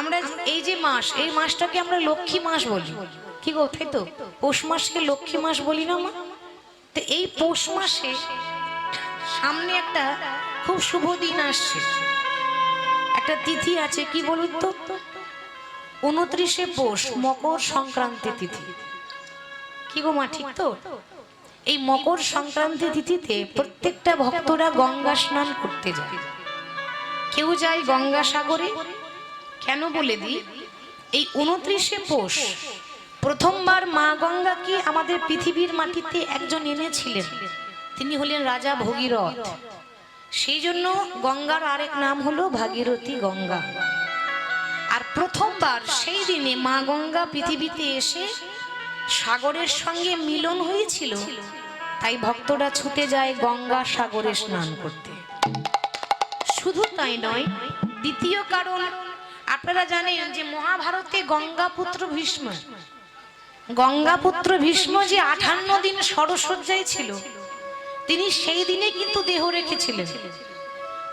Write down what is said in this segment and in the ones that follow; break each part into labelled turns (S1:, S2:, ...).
S1: আমরা এই যে মাস, এই মাসটাকে আমরা লক্ষ্মী মাস বলি, কি গো তাই তো? পৌষ মাসকে লক্ষ্মী মাস বলি না মা? তো এই পৌষ মাসে সামনে একটা খুব শুভ দিন আসছে, একটা তিথি আছে, কি বলুন তো? 29শে পৌষ, মকর সংক্রান্তি তিথি। কি গো মা, ঠিক তো? এই মকর সংক্রান্তি তিথিতে প্রত্যেকটা ভক্তরা গঙ্গা স্নান করতে যায়। কেউ যায় গঙ্গা সাগরে। কেন বলে দিই, এই 29শে পৌষ প্রথমবার মা গঙ্গাকে আমাদের পৃথিবীর মাটিতে একজন এনেছিলেন, তিনি হলেন রাজা ভগীরথ। সেই জন্য গঙ্গার আরেক নাম হলো ভাগীরথী গঙ্গা। আর প্রথমবার সেই দিনে মা গঙ্গা পৃথিবীতে এসে সাগরের সঙ্গে মিলন হয়েছিল, তাই ভক্তরা ছুটে যায় গঙ্গা সাগরে স্নান করতে। শুধু তাই নয়, দ্বিতীয় কারণ, আপনারা জানেন যে মহাভারতে গঙ্গাপুত্র ভীষ্ম, গঙ্গাপুত্র ভীষ্ম যে 58 দিন সরসজ্জায় ছিল, তিনি সেই দিনে কিন্তু দেহ রেখেছিলেন।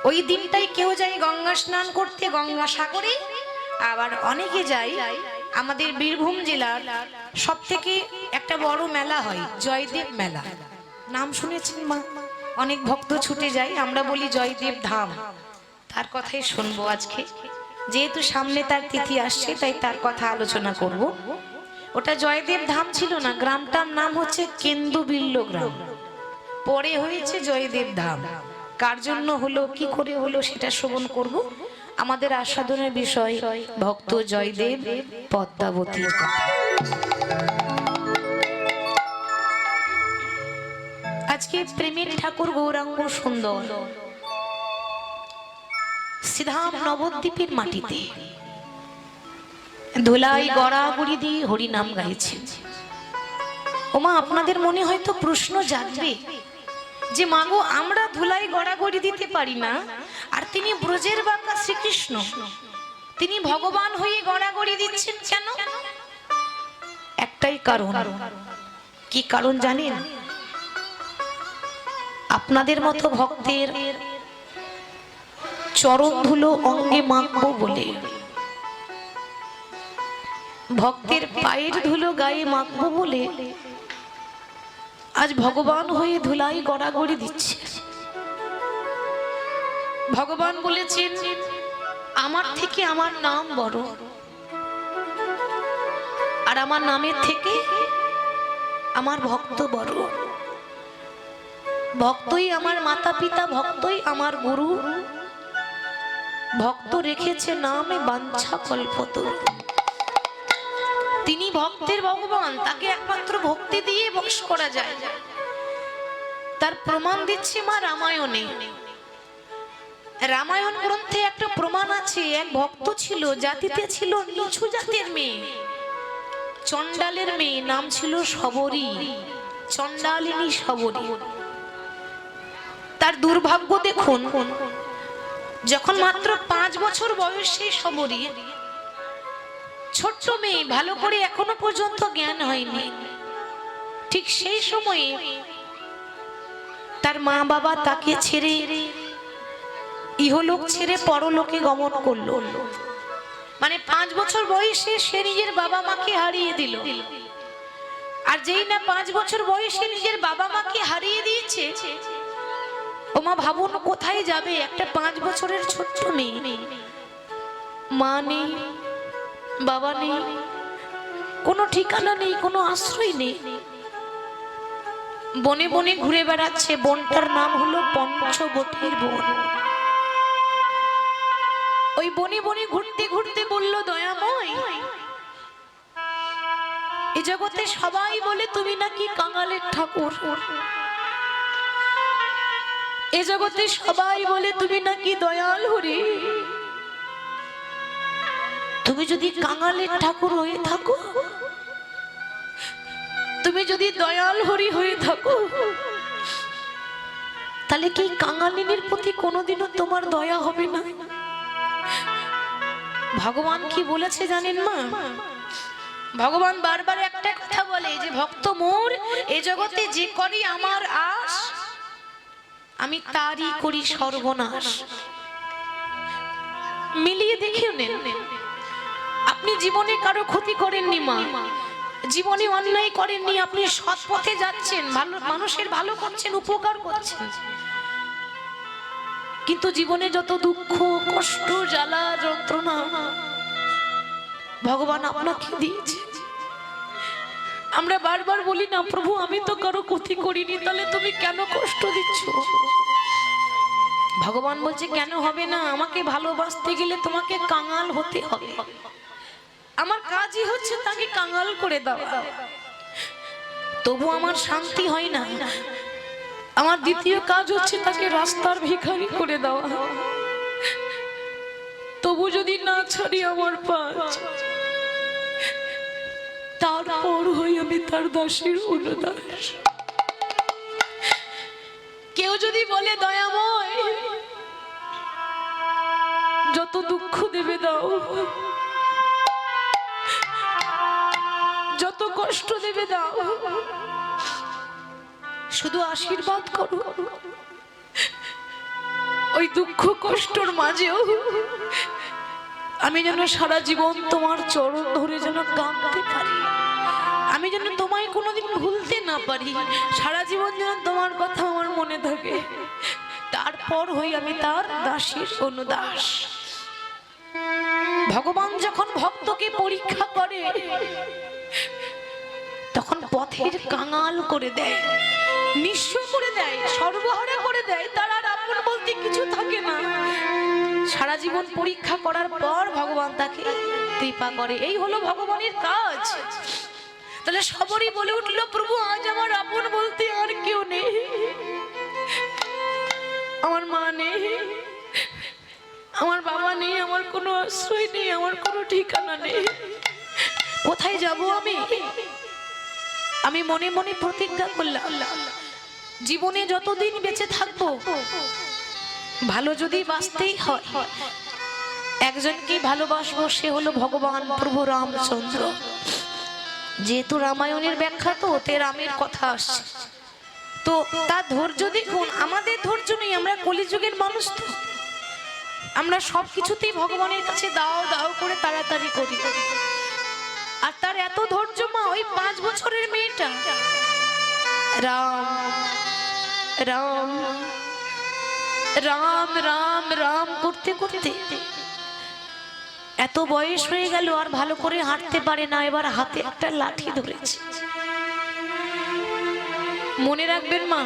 S1: ওই দিনটাই কেউ যায় গঙ্গা স্নান করতে গঙ্গা সাগরে। আবার অনেকে যায়, আমাদের বীরভূম জেলার সব থেকে একটা বড় মেলা হয়, জয়দেব মেলা। নাম শুনেছেন মা? অনেক ভক্ত ছুটে যায়, আমরা বলি জয়দেব ধাম। তার কথাই শুনবো আজকে, যেহেতু সামনে তার তিথি আসছে, তাই তার কথা আলোচনা করব। ওটা জয়দেব ধাম ছিল না, গ্রামটার নাম হচ্ছে কেন্দুবিল্ল গ্রাম, পরে হয়েছে জয়দেব ধাম। কার জন্য হলো, কি করে হলো, সেটা শ্রবণ করব। আমাদের আস্বাদনের বিষয় ভক্ত জয়দেব পদ্মাবতীর কথা। আজকে প্রেমের ঠাকুর গৌরাঙ্গ সুন্দর সিধাম নবদ্বীপের মাটিতে ধুলাই গড়াগড়ি দিয়ে হরিনাম গাইছেন। ওমা, আপনাদের মনে হয়তো প্রশ্ন জাগবে যে মাগো, আমরা ধুলাই গড়াগড়ি দিতে পারি না, আর তিনি ব্রজের বাঁকা শ্রীকৃষ্ণ, তিনি ভগবান হয়ে গড়াগড়ি দিচ্ছেন কেন? একটাই কারণ। কি কারণ জানেন? আপনাদের মতো ভক্তের চরণ ধুলো অঙ্গে মাখবো বলে, ভক্তের পায়ের ধুলো গায়ে মাখবো বলে আজ ভগবান হয়ে ধুলাই গড়াগড়ি দিচ্ছে। ভগবান বলেছেন, আমার থেকে আমার নাম বড়, আর আমার নামের থেকে আমার ভক্ত বড়। ভক্তই আমার মাতা পিতা, ভক্তই আমার গুরু, ভক্ত রেখেছে নামে বাঞ্ছা কল্পতরু। তিনি ভক্তের ভগবান, তাকে একমাত্র ভক্তি দিয়ে বশ করা যায়। তার প্রমাণ দিচ্ছে মা রামায়ণে। রামায়ণ গ্রন্থে একটা প্রমাণ আছে, এক ভক্ত ছিল, জাতিতে ছিল নিচু জাতের মেয়ে, চণ্ডালের মেয়ে, নাম ছিল শবরী, চণ্ডালিনী শবরী। তার দুর্ভাগ্য দেখুন, যখন মাত্র 5 বছর বয়সে শবরী, ছোট্ট মেয়ে, ভালো করে এখনো পর্যন্ত জ্ঞান হয়নি, ঠিক সেই সময়ে তার মা বাবা তাকে ছেড়ে, ইহলোক ছেড়ে পরলোকে গমন করলো। মানে 5 বছর বয়সে সে নিজের বাবা মাকে হারিয়ে দিল। আর যেই না 5 বছর বয়সে নিজের বাবা মাকে হারিয়ে দিয়েছে, ওমা ভাবুন কোথায় যাবে একটা 5 বছরের ছোট্ট মেয়ে। মা নেই, বাবা নেই, কোনো ঠিকানা নেই, কোনো আশ্রয় নেই। বনে বনে ঘুরে বেড়াচ্ছে। বনটার নাম হলো পঞ্চবটির বন। ওই বনে বনে ঘুরতে ঘুরতে বলল, দয়াময়, এই জগতে সবাই বলে তুমি নাকি কাঙালের ঠাকুর, এ জগতে সবাই বলে তুমি নাকি দয়াল হরি। তুমি যদি কাঙালের ঠাকুর হয়ে থাকো, তুমি যদি দয়াল হরি হয়ে থাকো, তাহলে কি কাঙালিনীর প্রতি কোনোদিনও তোমার দয়া হবে না? ভগবান কি বলেছে জানেন মা? ভগবান বারবার একটা কথা বলে যে, ভক্ত মোর এ জগতে যে করি আমার আশ, আমি তারই করি সর্বনাশ। মিলিয়ে দেখে নেন, আপনি জীবনে কারো ক্ষতি করেননি মা, জীবনে অন্যায় করেননি, আপনি সৎ পথে যাচ্ছেন, ভালো মানুষের ভালো করছেন, উপকার করছেন। কিন্তু জীবনে যত দুঃখ কষ্ট জ্বালা যন্ত্রণা ভগবান আপনাকে দিয়েছে। আমরা বারবার বলি না, প্রভু আমি তো কারো ক্ষতি করিনি, তাহলে তুমি কেন কষ্ট দিচ্ছ? ভগবান বলছে কেন হবে না, আমাকে ভালোবাসতে গেলে তোমাকে কাঙাল হতে হবে। আমার কাজই হচ্ছে তাকে কাঙাল করে দাও। তবু আমার শান্তি হয় না, আমার দ্বিতীয় কাজ হচ্ছে তাকে রাস্তার ভিখারি করে দেওয়া। তবু যদি না ছাড়ি আমার পাঁচ, তারপর হই আমি তার দাসীর অনুদাস। কেউ যদি বলে দয়াময় যত দুঃখ দেবে দাও, যত কষ্ট দেবে দাও, শুধু আশীর্বাদ করো ওই দুঃখ কষ্টর মাঝেও আমি যেন সারা জীবন তোমার চরণ ধরে যেন কাঁদতে পারি, আমি যেন তোমায় কোনোদিন ভুলতে না পারি, সারা জীবন যেন তোমার কথা আমার মনে থাকে, তারপর হই আমি তার দাসীর অনুদাস। ভগবান যখন ভক্তকে পরীক্ষা করে তখন পথের কাঙাল করে দেয়, নিঃস্ব করে দেয়, সর্বহারা করে দেয়, তার আর আপন বলতে কিছু থাকে না। সারা জীবন পরীক্ষা করার পর ভগবান তাকে কৃপা করে, এই হলো ভগবানের কাজ। তাহলে সবারই বলে উঠলো, প্রভু আজ আমার আপন বলতে আর কেউ নেই, আমার মা নেই, আমার বাবা নেই, আমার কোনো আশ্রয় নেই, আমার কোনো ঠিকানা নেই, কোথায় যাব আমি? আমি মনে মনে প্রতিজ্ঞা করলাম, জীবনে যতদিন বেঁচে থাকবো ভালো যদি বাঁচতেই হয় একজনকে ভালোবাসবো, সে হলো ভগবান প্রভু রামচন্দ্র। যেহেতু রামায়ণের ব্যাখ্যা তো ওতে রামের কথা আসছে, তো তার ধৈর্য দেখুন, আমাদের ধৈর্য নেই, আমরা কলিযুগের মানুষ, তো আমরা সবকিছুতেই ভগবানের কাছে দাও দাও করে তাড়াতাড়ি করি। আর তার এত ধৈর্য মা, ওই 5 বছরের মেয়েটা রাম রাম রাম রাম রাম করতে করতে এত বয়স হয়ে গেল আর ভালো করে হাঁটতে পারে না, এবার হাতে একটা লাঠি ধরেছে। মনে রাখবেন মা,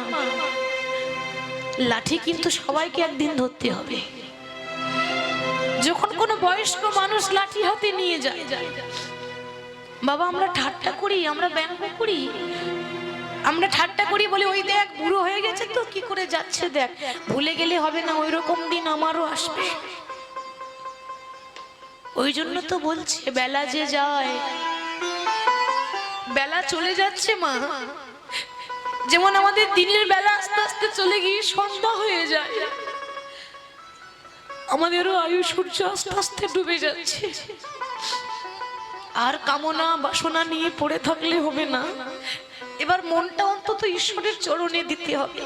S1: লাঠি কিন্তু সবাইকে একদিন ধরতে হবে। যখন কোনো বয়স্ক মানুষ লাঠি হাতে নিয়ে যায়, বাবা আমরা ঠাট্টা করি, আমরা ব্যঙ্গ করি, আমরা ঠাট্টা করি, বলি ওই দেখ বুড়ো হয়ে গেছে তো কি করে যাচ্ছে দেখ, ভুলে গেলে হবে না, ওই রকম দিন আমারও আসবে। ওই জন্য তো বলছে বেলা যে যায়, বেলা চলে যাচ্ছে মা, যেমন আমাদের দিনের বেলা আস্তে আস্তে চলে গিয়ে সন্ধ্যা হয়ে যায়, আমাদেরও আয়ু সূর্য আস্তে আস্তে ডুবে যাচ্ছে। আর কামনা বাসনা নিয়ে পড়ে থাকলে হবে না, এবার মনটা অন্তত ঈশ্বরের চরণে দিতে হবে।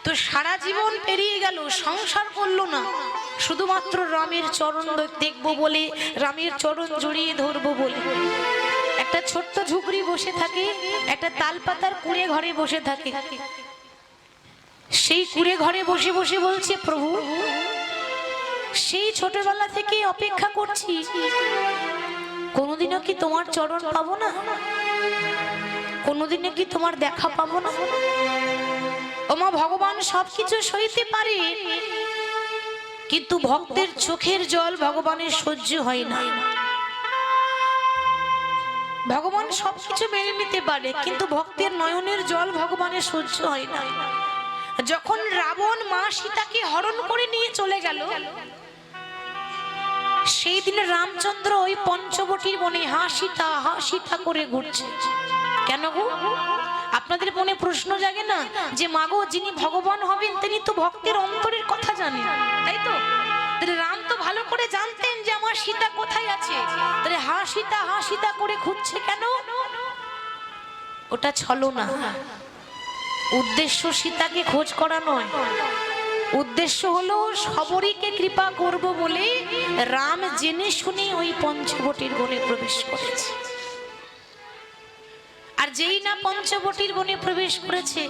S1: তো সারা জীবন পেরিয়ে গেল, সংসার করলো না, শুধুমাত্র রামের চরণ দেখবো বলে, রামের চরণ জড়িয়ে ধরবো বলে একটা ছোট্ট ঝুপড়ি বসে থাকে, একটা তালপাতার কুঁড়ে ঘরে বসে থাকে। সেই কুঁড়ে ঘরে বসে বসে বলছে, প্রভু সেই ছোটবেলা থেকে অপেক্ষা করছি, কোনোদিনও কি তোমার চরণ পাবো না, কোনোদিনও কি তোমার দেখা পাবো না? ওমা ভগবান সবকিছু সইতে পারে, কিন্তু ভক্তের চোখের জল ভগবানের সহ্য হয় না। ভগবান সবকিছু মেনে নিতে পারে, কিন্তু ভক্তের নয়নের জল ভগবানের সহ্য হয় না। যখন রাবণ মা সীতাকে হরণ করে নিয়ে চলে গেল, সেই দিন রামচন্দ্র ওই পঞ্চবটির বনে হাসিতা হাসিতা করে ঘুরছে। কেন গো? আপনাদের মনে প্রশ্ন জাগে না যে মাগো যিনি ভগবান হবেন তিনি তো ভক্তের অন্তরের কথা জানেন, তাই তো? রাম তো ভালো করে জানতেন যে আমার সীতা কোথায় আছে, তাহলে হাসিতা হাসিতা করে খুঁজছে কেন? ওটা ছলনা, উদ্দেশ্য সীতাকে খোঁজ করা নয়, উদ্দেশ্য হলো সবরীকে কৃপা করব বলে রাম জেনে শুনে ওই পঞ্চবটির বনে প্রবেশ করেছে। আর যেই না পঞ্চবটির বনে প্রবেশ করেছে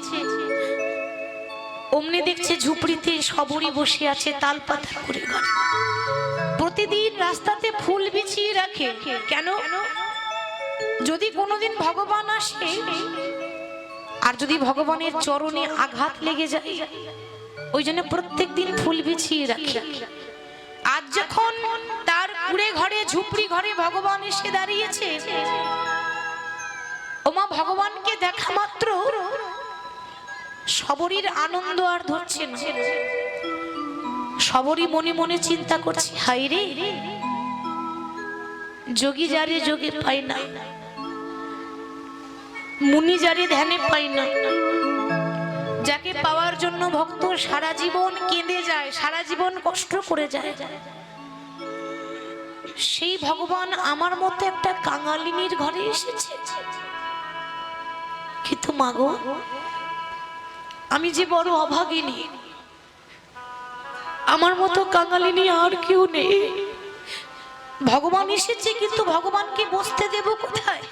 S1: অমনি দেখছে ঝুপড়িতে সবরী বসে আছে তাল পাতা করে ঘরে। প্রতিদিন রাস্তাতে ফুল বিছিয়ে রাখে, কেন? যদি কোনোদিন ভগবান আসে আর যদি ভগবানের চরণে আঘাত লেগে যায়, ওই জন্য প্রত্যেক দিন ফুল বিছিয়ে রাখে। আজ যখন তার কুড়ে ঘরে ঝুপড়ি ঘরে ভগবান এসে দাঁড়িয়েছে, ওমা ভগবানকে দেখা মাত্র সবরীর আনন্দ আর ধরছে না। সবরী মনে মনে চিন্তা করছে, হায় রে, যোগী যারে যোগে পায় না, মুনি যারে ধ্যানে পায় না, যাকে পাওয়ার জন্য ভক্ত সারা জীবন কেঁদে যায়, সারা জীবন কষ্ট করে যায়, সেই ভগবান আমার মতো একটা কাঙালিনীর ঘরে এসেছে। কিন্তু মাগো, আমি যে বড় অভাগিনী, আমার মতো কাঙালিনী আর কেউ নেই। ভগবান এসেছে, কিন্তু ভগবানকে বসতে দেব কোথায়?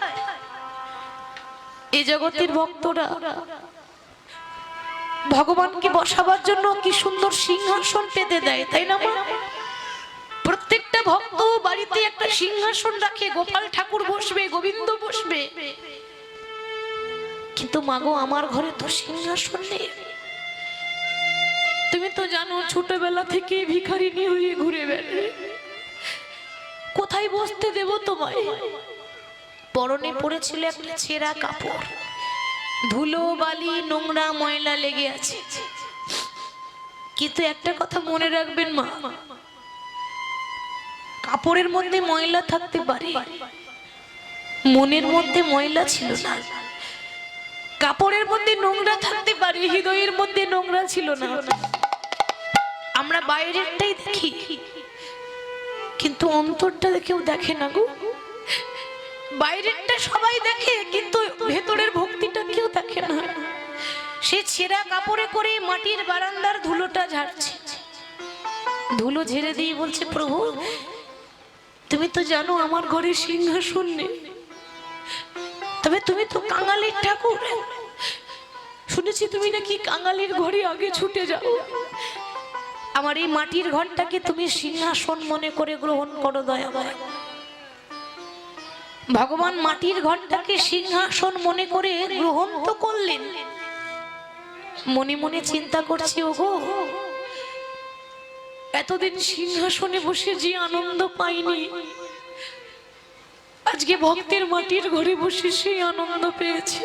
S1: এই জগতের ভক্তরা ভগবানকে বসাবার জন্য কি সুন্দর সিংহাসন পেতে দেয়, তাই না মা? প্রত্যেকটা ভক্ত বাড়িতে একটা সিংহাসন রাখে, গোপাল ঠাকুর বসবে, গোবিন্দ বসবে। কিন্তু মাগো, আমার ঘরে তো সিংহাসন নেই। তুমি তো জানো, ছোটবেলা থেকে ভিখারিনী হয়ে ঘুরে বেড়াই, কোথায় বসতে দেব তোমায়? পরনে পড়েছিল একটা ছেঁড়া কাপড়, ধুলো বালি নোংরা ময়লা লেগে আছে। কিন্তু একটা কথা মনে রাখবেন মা, কাপড়ের মধ্যে ময়লা থাকতে পারে, মনের মধ্যে ময়লা ছিল না। কাপড়ের মধ্যে নোংরা থাকতে পারে, হৃদয়ের মধ্যে নোংরা ছিল না। আমরা বাইরেরটাই দেখি, কিন্তু অন্তরটা কেউ দেখে না গো। বাইরেরটা সবাই দেখে, কিন্তু ভেতরের ভক্তিটা কেউ দেখে না। সে ছেঁড়া কাপড়ে করে মাটির বারান্দার ধুলোটা ঝাড়ছে, ধুলো ঝেড়ে দিয়ে বলছে, প্রভু তুমি তো জানো আমার ঘরে সিংহাসন নেই, তবে তুমি তো কাঙালির ঠাকুর, শুনেছি তুমি নাকি কাঙালির ঘরে আগে ছুটে যাও। আমার এই মাটির ঘরটাকে তুমি সিংহাসন মনে করে গ্রহণ করো দয়াময়। ভগবান মাটির ঘরটাকে সিংহাসন মনে করে গ্রহণ তো করলেন। মনে মনে চিন্তা করছি, ওগো, এতদিন সিংহাসনে বসে যে আনন্দ পাইনি, আজকে ভক্তের মাটির ঘরে বসে সেই আনন্দ পেয়েছি।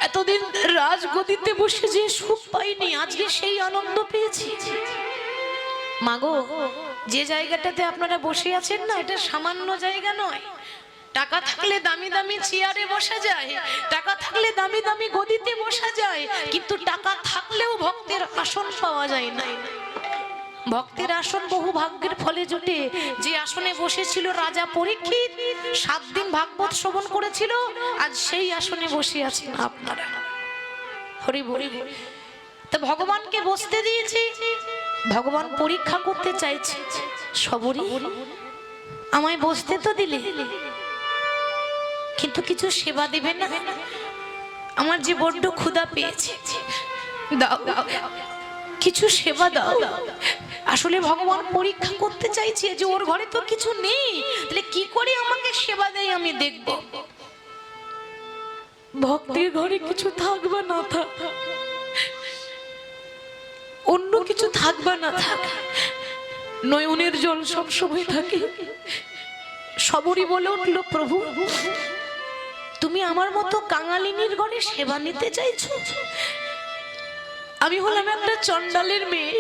S1: এতদিন রাজগদিতে বসে যে সুখ পাইনি, আজকে সেই আনন্দ পেয়েছি। মাগো, যে জায়গাটাতে আপনারা বসে আছেন না, এটা সামান্য জায়গা নয়। টাকা থাকলে দামি দামি চেয়ারে বসা যায়, টাকা থাকলে দামি দামি গদিতে বসা যায়, কিন্তু টাকা থাকলেও ভক্তের আসন পাওয়া যায় না। ভক্তের আসন বহু ভাগ্যের ফলে জুটে। যে আসনে বসেছিল রাজা পরীক্ষিত, 7 দিন ভাগবত শ্রবণ করেছিল, আজ সেই আসনে বসে আছেন আপনারা। হরি বল। তো ভগবানকে বসতে দিয়েছি, ভগবান পরীক্ষা করতে চাইছে, সবরী আমায় বসতে তো দিলে, কিন্তু কিছু সেবা দেবে না? আমার যে বড্ড ক্ষুধা পেয়েছে, দাও কিছু সেবা দাও। আসলে ভগবান পরীক্ষা করতে চাইছে যে ওর ঘরে তো কিছু নেই, তাহলে কি করে আমাকে সেবা দেয় আমি দেখব। ভক্তের ঘরে কিছু থাকবে না থাক, অন্য কিছু থাকবে না থাক, নয়নের জল সবসময় থাকে। সবরী বলে উঠল, প্রভু তুমি আমার মতো কাঙালিনীর ঘরে সেবা নিতে চাইছো? আমি হলাম একটা চন্ডালের মেয়ে,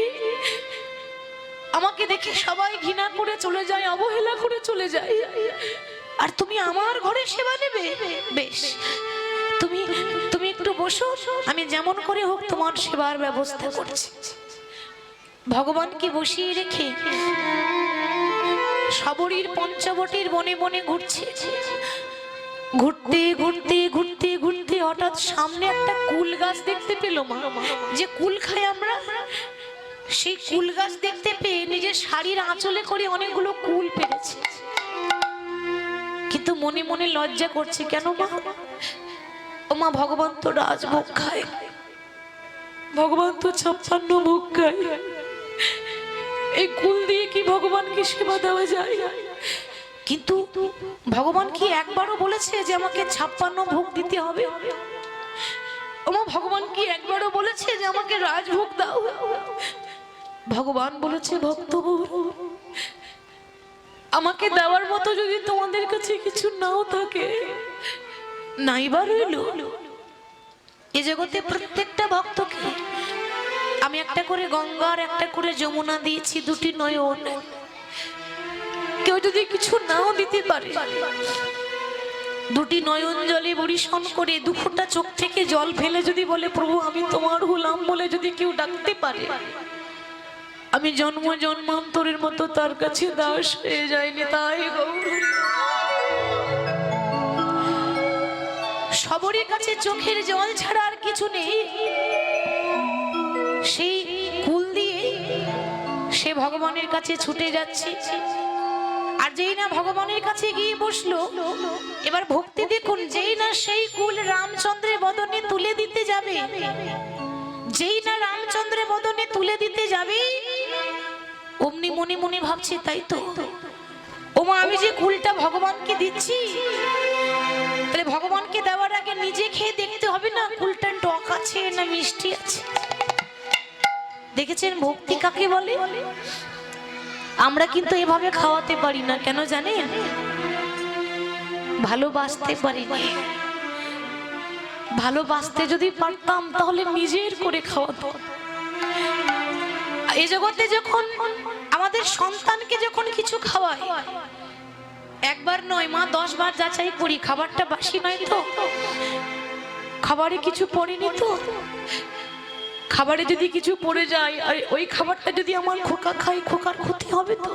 S1: আমাকে দেখে সবাই ঘৃণা করে চলে যায়, অবহেলা করে চলে যায়, আর তুমি আমার ঘরে সেবা নেবে? বেশ, তুমি তুমি একটু বসো, আমি যেমন করে হোক তোমার সেবার ব্যবস্থা করছি। ভগবানকে বসিয়ে রেখে সবরীর পঞ্চবটির বনে বনে ঘুরছে। ঘুরতে ঘুরতে ঘুরতে ঘুরতে হঠাৎ সামনে একটা কুল গাছ দেখতে পেল মা, যে কুল খাই আমরা। সেই কুল গাছ দেখতে পেয়ে নিজের শাড়ির আঁচলে করে অনেকগুলো কুল পেরেছে, কিন্তু মনে মনে লজ্জা করছে। কেন মা? ও মা, ভগবান তো রাজভোগ খায়, ভগবান তো 56 ভোগ খায়, এই কুল দিয়ে কি ভগবানকে সেবা দেওয়া যায়? কিন্তু ভগবান কি একবারও বলেছে যে আমাকে 56 ভোগ দিতে হবে? ওমা, ভগবান কি একবারও বলেছে যে আমাকে রাজভোগ দাও? ভগবান বলেছে, ভক্ত আমাকে দেওয়ার মতো যদি তোমাদের কাছে কিছু নাও থাকে, নাইবার রইল। এ জগতে প্রত্যেকটা ভক্তকে আমি একটা করে গঙ্গার একটা করে যমুনা দিয়েছি, দুটি নয়ন। কেউ যদি কিছু নাও দিতে পারে, দুটি নয়ন জলে বরিশন করে 2 ফোঁটা চোখ থেকে জল ফেলে যদি বলে, প্রভু আমি তোমার হলাম বলে যদি কেউ ডাকতে পারে, আমি জন্ম জন্মান্তরের মতো তার কাছে দাস হয়ে যায়নি। তাই সবরই কাছে চোখের জল ছাড়া আর কিছু নেই। সেই কুল দিয়ে সে ভগবানের কাছে ছুটে যাচ্ছে। আর যেই না ভগবানের কাছে গিয়ে বসলো, এবার ভক্তি দেখুন, যেই না সেই কুল রামচন্দ্রের বদনে তুলে দিতে যাবে, যেই না রামচন্দ্রের বদনে তুলে দিতে যাবে, অমনি মনে মনে ভাবছে, তাই তো ওমা, আমি যে কুলটা ভগবানকে দিচ্ছি, তাহলে ভগবানকে দেওয়ার আগে নিজে খেয়ে দেখতে হবে না কুলটা টক আছে না মিষ্টি আছে। দেখেছেন ভক্তি কাকে বলে? আমরা কিন্তু এভাবে খাওয়াতে পারি না, কেন জানেন? ভালোবাসতে পারি না। ভালোবাসতে যদি পারতাম তাহলে নিজের করে খাওয়াতো। এই জগতে যখন আমাদের সন্তানকে যখন কিছু খাওয়ায়, একবার নয় মা, 10 বার যাচাই করি খাবারটা বাসি নয় তো, খাবারে কিছু পড়েনি তো। খাবারে যদি কিছু পড়ে যায় আর ওই খাবারটা যদি আমার খোকা খায়, খোকার ক্ষতি হবে তো।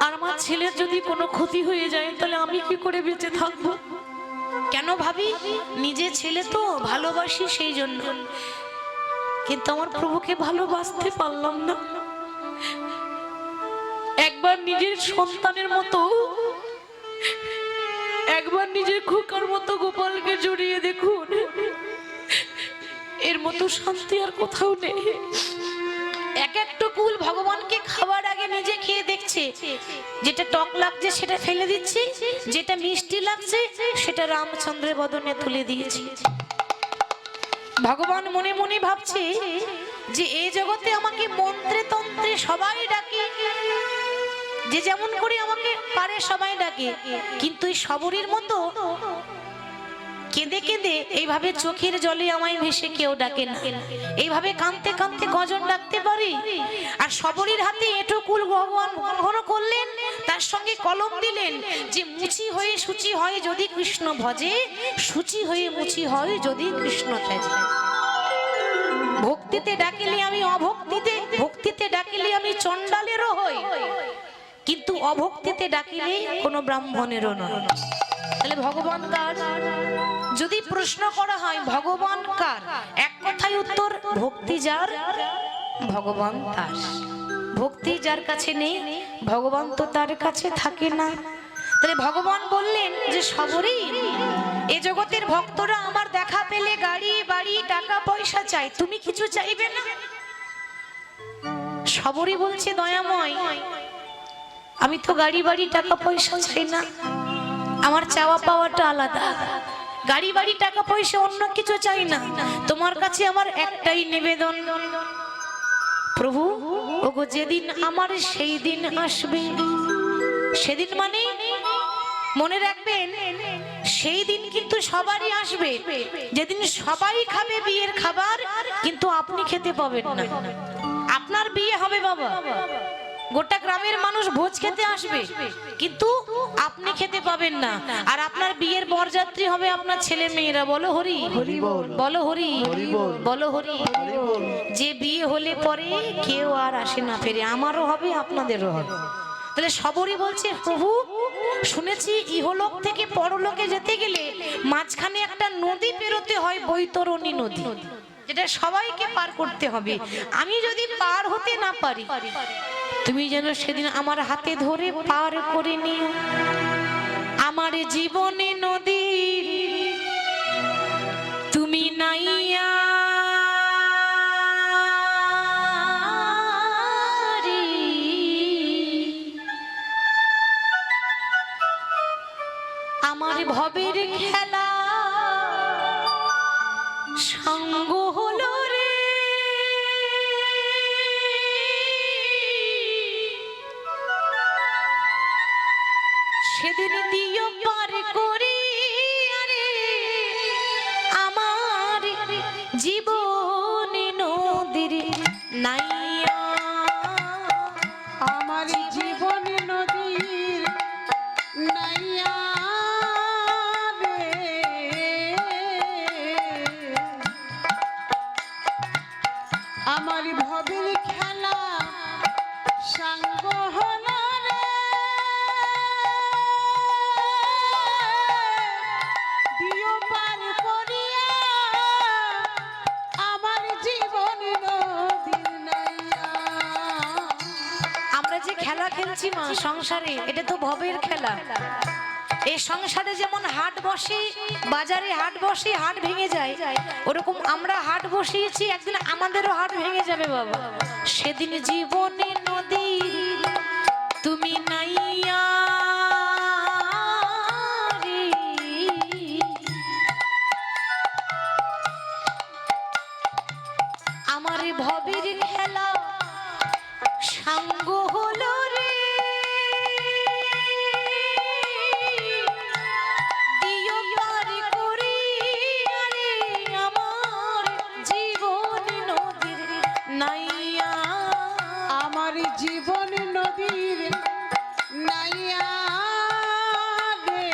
S1: আর আমার ছেলের যদি কোনো ক্ষতি হয়ে যায়, তাহলে আমি কি করে বেঁচে থাকবো? কেন ভাবি? নিজে ছেলে তো ভালোবাসি সেই জন্য, কিন্তু আমার প্রভুকে ভালোবাসতে পারলাম না। একবার নিজের সন্তানের মতো, একবার নিজের খোকার মতো গোপালকে জড়িয়ে দেখুন, এর মতো শান্তি আর কোথাও নেই। এক একটা কুল ভগবানকে খাওয়ার আগে নিজে খেয়ে দেখছে, যেটা টক লাগছে সেটা ফেলে দিচ্ছি, যেটা মিষ্টি লাগছে সেটা রামচন্দ্রের বদনে তুলে দিয়েছি। ভগবান মনে মনে ভাবছে যে এই জগতে আমাকে মন্ত্রে তন্ত্রে সবাই ডাকে, যে যেমন করে আমাকে পারে সবাই ডাকে, কিন্তু এই সবরীর মতো কেঁদে কেঁদে এইভাবে চোখের জলে আমায় ভেসে কেউ ডাকে না। এইভাবে কাঁদতে কাঁদতে কজন ডাকতে পারি? আর সবরীর হাতে এঁটো কুল ভগবান গ্রহণ করলেন, তার সঙ্গে কলম দিলেন যে মুচি হয়ে সূচি হয় যদি কৃষ্ণ ভজে, সূচি হয়ে মুচি হয় যদি কৃষ্ণ তেজে। ভক্তিতে ডাকিলে আমি অভক্তিতে, ভক্তিতে ডাকিলে আমি চণ্ডালেরও হই, কিন্তু অভক্তিতে ডাকিলে কোনো ব্রাহ্মণেরও নয়। তাহলে ভগবান কার? যদি প্রশ্ন করা হয় ভগবান কার, এক কথায় উত্তর, ভক্তি যার ভগবান তার। ভক্তি যার কাছে নেই, ভগবান তো তার কাছে থাকে না। তাহলে ভগবান বললেন যে সবরই এ জগতের ভক্তরা আমার দেখা পেলে গাড়ি বাড়ি টাকা পয়সা চাই, তুমি কিছু চাইবে না? সবরই বলছে, দয়াময় আমি তো গাড়ি বাড়ি টাকা পয়সা চাই না, আমার চাওয়া পাওয়াটা আলাদা। গাড়ি বাড়ি টাকা পয়সা অন্য কিছু চাই না, তোমার কাছে আমার একটাই নিবেদন, প্রভু ওগো যেদিন আমার সেই দিন আসবে, সেদিন মানে মনে রাখবেন সেই দিন কিন্তু সবারই আসবে, যেদিন সবাই খাবে বিয়ের খাবার, কিন্তু আপনি খেতে পাবেন না। আপনার বিয়ে হবে বাবা, গোটা গ্রামের মানুষ ভোজ খেতে আসবে, কিন্তু আপনি খেতে পাবেন না। আর আপনার বিয়ের বরযাত্রী হবে আপনার ছেলে মেয়েরা। বলো হরি, বলো হরি, বলো হরি। যে বিয়ে হলে পরে কেউ আর আসে না ফেরে, আমারও হবে আপনাদেরও হবে। তাহলে সবরই বলছে প্রভু শুনেছি ইহলোক থেকে পরলোকে যেতে গেলে মাঝখানে একটা নদী পেরোতে হয়, বৈতরণী নদী, যেটা সবাইকে পার করতে হবে। আমি যদি পার হতে না পারি, তুমি যেন সেদিন আমার হাতে ধরে পার করে নিও। আমার জীবনে নদী তুমি নাইয়া আমার ভবের খেলা সঙ্গ হলো রে, সেদিন দিও পার করি আরে আমার জীবনে নদীর নাইয়া।
S2: আমার জীবনে নদীর নাইয়া রে, আমার ভবের খেলা সাঙ্গ হলো রে, দিও পার করিয়া আমার জীবনে নদীর নাইয়া।
S1: আমরা যে খেলা খেলছি মা সংসারে, এটা তো ভবের খেলা। এই সংসারে যেমন হাট বসে, বাজারে হাট বসে, হাট ভেঙে যায়, ওরকম আমরা হাট বসিয়েছি, একদিন আমাদেরও হাট ভেঙে যাবে বাবা। সেদিন জীবনে নদী তুমি নাইয়া রে, আমার ভবের খেলা সাঙ্গ হলো রে, দিও পার করি আরে আমার জীবন নদীর নাইয়া।
S2: আমার জীবন নদীর নাইয়া রে,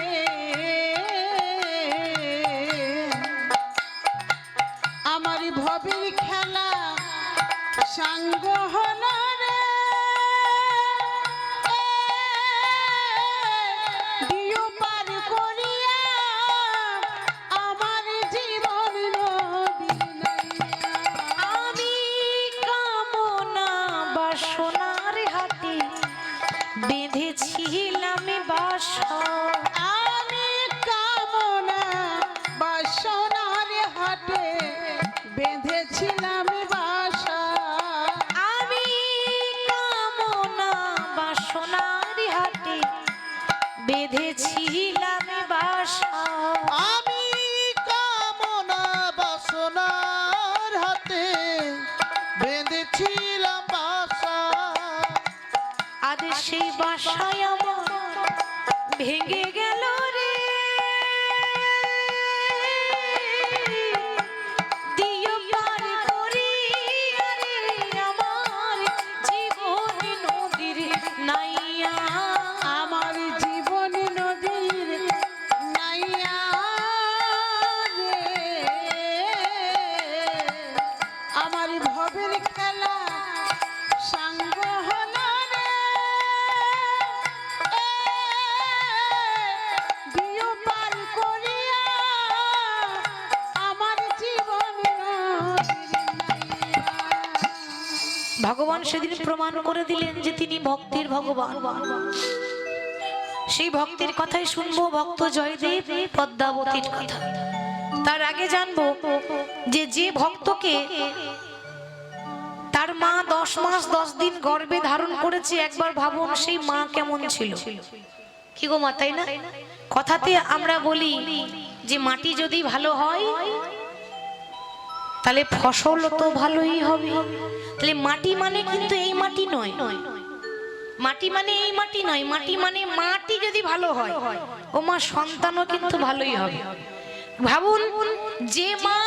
S2: আমার ভবের খেলা সাঙ্গ হলো রে, দিও পার করিয়া আমার জীবন নদীর নাইয়া।
S1: আমি কামনা বাসনার হাতে বেঁধেছিলাম বাসা,
S2: আমি কামনা বাসনার হাটে বেঁধেছিলাম বাসা,
S1: আমি কামনা বাসনার হাতে বেঁধেছিলাম বাসা,
S2: আমি কামনা বাসনার হাতে বেঁধেছিলাম বাসা,
S1: আজ সেই বাসায় আমার ভেঙে গেল রে, দিও পার করি আরে আমার জীবন নদীর নাইয়া।
S2: আমার জীবন নদীর নাইয়া রে, আমার ভবের খেলা সাঙ্গ হলো রে, দিও পার করিয়া আমার জীবন নদীর নাইয়া।
S1: ভগবান সেদিন প্রমাণ করে দিলেন যে তিনি ভক্তির ভগবান। সেই ভক্তির কথাই শুনবো ভক্ত জয়দেব পদ্মাবতীর কথা। তার আগে জানবো যে যে ভক্তকে তার মা 10 মাস 10 দিন গর্ভে ধারণ করেছে, একবার ভাবুন সেই মা কেমন ছিল। কি গো মা, তাই না? কথাতে আমরা বলি যে মাটি যদি ভালো হয় তাহলে ফসল তো ভালোই হবে। তাহলে মাটি মানে কিন্তু এই মাটি নয়, মাটি মানে এই মাটি নয়, মাটি মানে মাটি যদি ভালো হয় ও মা সন্তানও কিন্তু ভালোই হবে। ভাবুন যে মা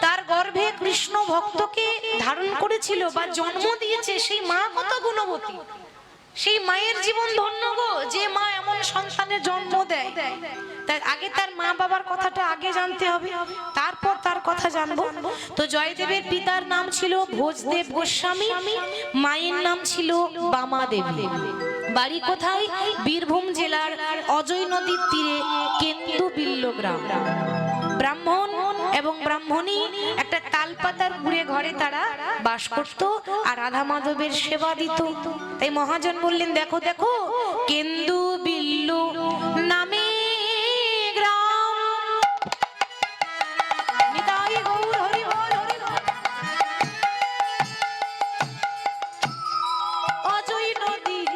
S1: তার গর্ভে কৃষ্ণ ভক্তকে ধারণ করেছিল বা জন্ম দিয়েছে, সেই মা কত গুণবতী, সেই মায়ের জীবন ধন্য গো, যে মা এমন সন্তানের জন্ম দেয়। তাই আগে তার মা বাবার কথাটা আগে জানতে হবে, তারপর তার কথা জানবো। তো জয়দেবের পিতার নাম ছিল ভোজদেব গোস্বামী, মায়ের নাম ছিল বামা দেবী। বাড়ি কোথায়? বীরভূম জেলার অজয় নদীর তীরে কেন্দুবিল্ল গ্রাম। ব্রাহ্মণ এবং ব্রাহ্মণী একটা তালপাতার কুড়ে ঘরে তারা বাস করত আর রাধা মাধবের সেবা দিত। তাই মহাজন বললেন, দেখো দেখো কেন্দুবিল্ল নামে গ্রাম। নিতাই গৌর হরি বল, হরি বল। অজয় নদীর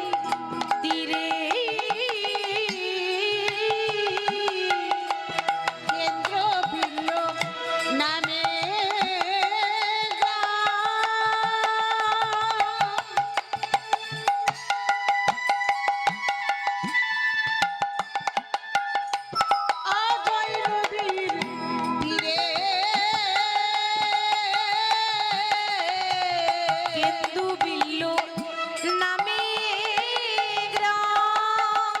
S1: তীরে
S2: কেন্দ্রবিল্ল নামে অজয় নদীর তীরে
S1: কেন্দুবিল্ল নামে গ্রাম।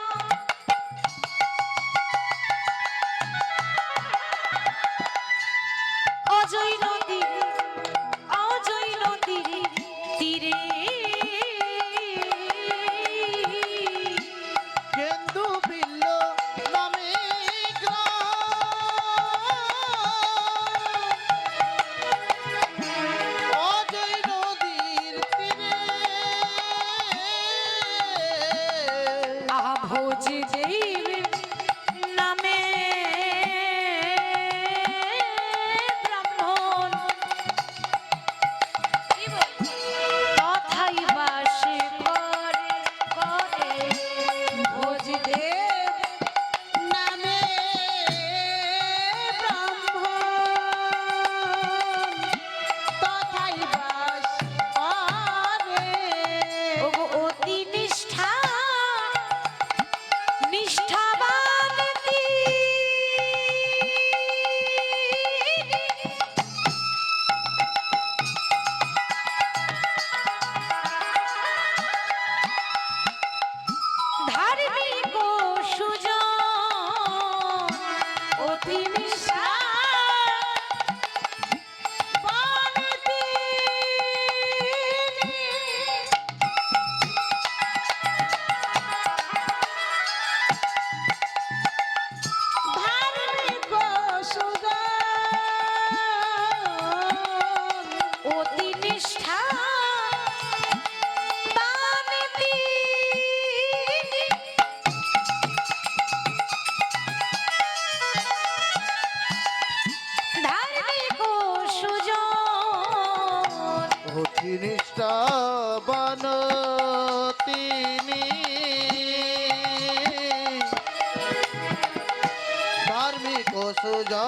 S1: অজয় নদীর, অজয় নদীর তীরে
S3: কেন্দুবিল্ল নামে গ্রাম, অজয় নদীর তীরে।
S1: আহা ভোজ দেব নামে ব্রাহ্মণ তথাই বাস করে করে ভোজ দেব
S2: নামে ব্রাহ্মণ তথাই বাস করে।
S1: ওগো অতি নিষ্ঠা নিষ্ঠাবান ধার্মিক ও সুজন অতি নিষ্ঠা
S2: ধার্মিক সুজন
S1: অতি নিষ্ঠা ধার্মিক ও সুজন
S3: অতি নিষ্ঠাবান তিনি, ধার্মিক ও সুজন।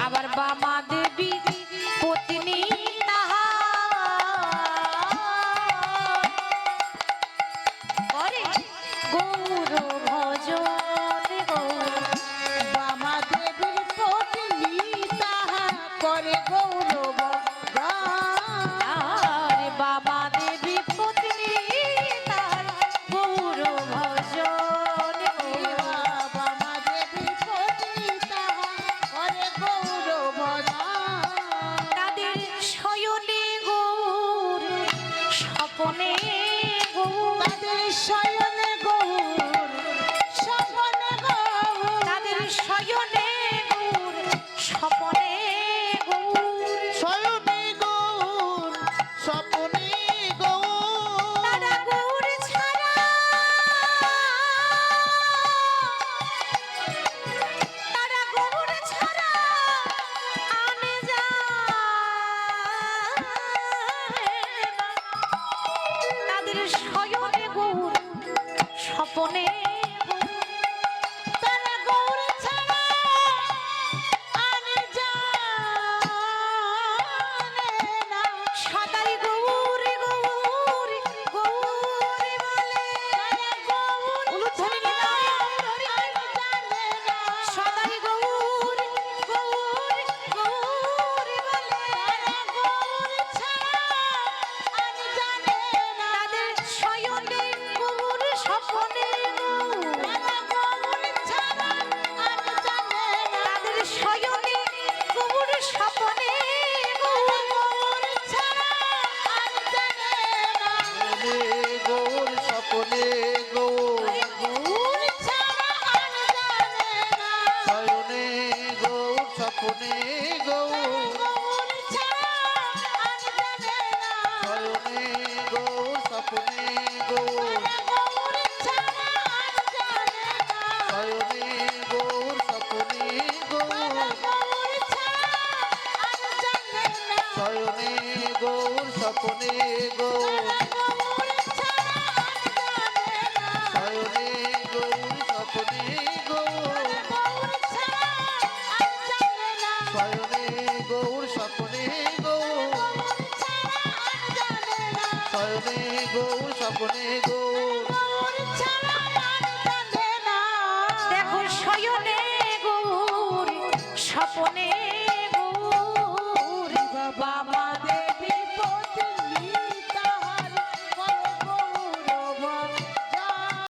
S1: আবার বামা দেবী পত্নী তাহার করে গৌর ভজন গৌর।
S2: বামা দেবীর পত্নী তাহা করে গৌরব গান।
S1: আর বামা দেবী পত্নী তার গৌর ভজন গৌর।
S2: বামা দেবীর পত্নী তাহা করে গৌরব গান।
S1: তাদের শয়নে গৌর স্বপনে গৌর।
S2: তাদের শয়নে গৌর স্বপনে গৌর।
S1: তাদের শয়নে গৌর স্বপনে গৌর।
S3: শয়নে গৌর স্বপনে গৌর,
S1: তারা গৌর ছাড়া, তারা গৌর ছাড়া আনে যায় না। তাদের শয়নে গৌর স্বপনে গৌর।
S2: তারা গৌর ছাড়া আনে জানে না।
S1: সদাই গৌর গৌর গৌর বলে।
S2: তারা গৌর
S1: উলুধ্বনি নিতাই গৌর হরি বল।
S2: জানে না।
S1: সদাই গৌর গৌর গৌর বলে।
S2: তারা গৌর ছাড়া আনে জানে না।
S1: তাদের শয়নে গৌর স্বপনে গৌর।
S3: গৌর স্বপনে গৌর শয়নে গৌর স্বপনে গৌর শয়নে গৌর স্বপনে গৌর শয়নে গৌর স্বপনে গৌর
S1: দেখো শয়নে গৌর স্বপনে